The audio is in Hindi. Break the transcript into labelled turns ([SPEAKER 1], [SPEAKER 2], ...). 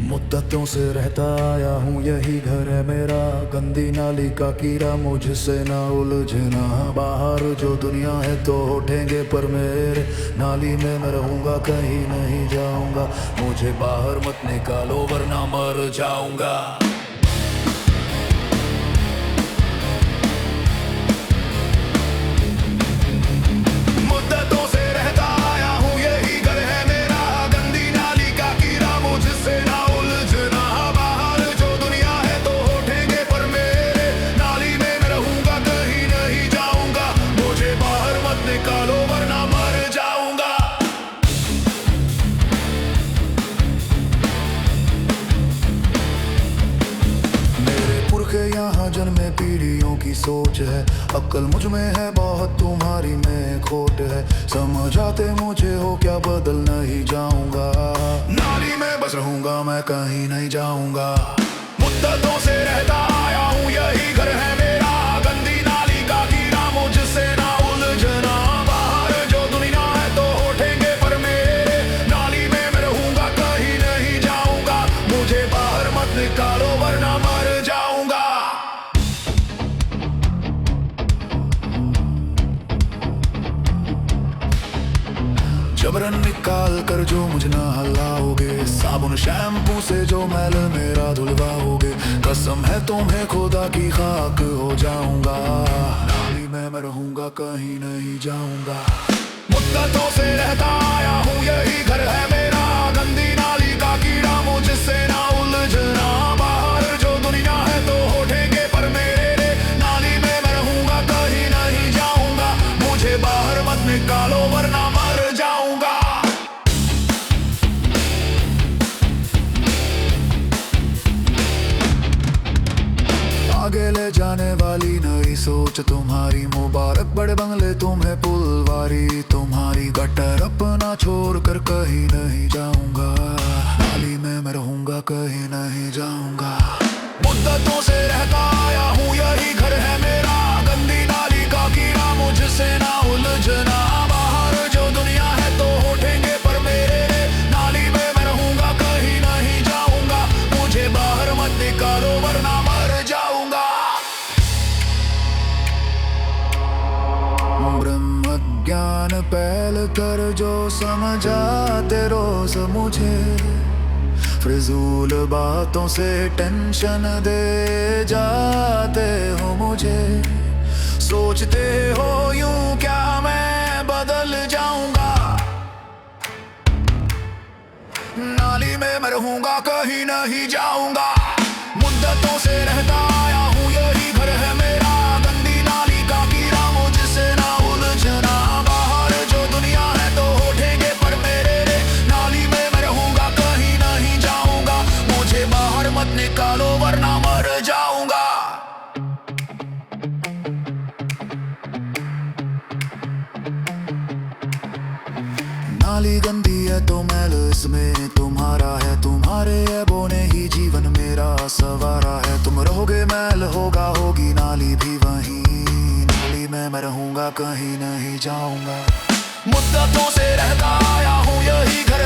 [SPEAKER 1] मुद्दतों से रहता आया हूँ, यही घर है मेरा। गंदी नाली का कीड़ा मुझसे ना उलझना। बाहर जो दुनिया है तो उठेंगे पर मेरे नाली में मैं रहूँगा, कहीं नहीं जाऊँगा। मुझे बाहर मत निकालो वरना मर जाऊँगा। यहाँ जन्मे पीढ़ियों की सोच है, अक्ल मुझ में है बहुत, तुम्हारी में खोट है। समझाते मुझे हो क्या, बदल नहीं जाऊंगा। नाली में बस रहूंगा मैं, कहीं नहीं जाऊंगा। मुद्दतों से रहता आया हूँ, यही घर है मेरा। गंदी नाली का कीड़ा मुझसे ना उलझना। बाहर जो दुनिया है तो उठेंगे पर मेरे नाली में मैं रहूंगा, कहीं नहीं जाऊंगा। मुझे बाहर मत निकालो वरना मर जाऊंगा। जबरन निकाल कर जो मुझे ना हलाओगे, साबुन शैम्पू से जो मैल मेरा धुलवाओगे। कसम है तुम्हें खुदा की खाक हो जाऊंगा। नाली में मैं रहूंगा, कहीं नहीं जाऊंगा। मुद्दतों से रहता आया हूँ, यही घर है मेरा। गंदी नाली का कीड़ा मुझसे ना उलझना। बाहर जो दुनिया है तो उठेंगे पर मेरे नाली में मैं रहूंगा, कहीं नहीं जाऊंगा। मुझे बाहर मत निकालो वरना मर जाऊंगा। आगे ले जाने वाली नई सोच तुम्हारी मुबारक। बड़े बंगले तुम्हें पुलवारी, तुम्हारी गटर अपना छोड़ कर कहीं नहीं जाऊंगा। नाली में मैं रहूंगा, कहीं नहीं जाऊंगा। मुद्दतों से रहता आया हूँ, यही घर है मेरा। गंदी नाली का कीड़ा मुझसे ना उलझना। बाहर जो दुनिया है तो उठेंगे पर मेरे नाली में मैं रहूंगा, कहीं नहीं जाऊंगा। मुझे बाहर मत निकालो वरना मर जाऊंगा। ब्रह्म ज्ञान पहल कर जो समझाते रोज मुझे। फिजूल बातों से टेंशन दे जाते हो मुझे। सोचते हो यूं क्या मैं बदल जाऊंगा। नाली में मैं रहूंगा, कहीं नहीं जाऊंगा। मुद्दतों से रहता आया हूँ, यही घर है मेरा। गंदी नाली का कीड़ा मुझसे ना उलझना। बाहर जो दुनिया है तो उठेंगे पर मेरे नाली में मैं रहूंगा, कहीं नहीं जाऊंगा। मुझे बाहर मत निकालो वरना मर जाऊंगा। नाली गंदी है तो मैल इसमें तुम्हारा है। तुम्हारे ऐबों ने ही जीवन मेरा सवारा है। तुम रहोगे मैल होगा, होगी नाली भी वहीं। नाली में मैं रहूंगा, कहीं नहीं जाऊंगा। मुद्दतों से रहता आया हूँ, यही घर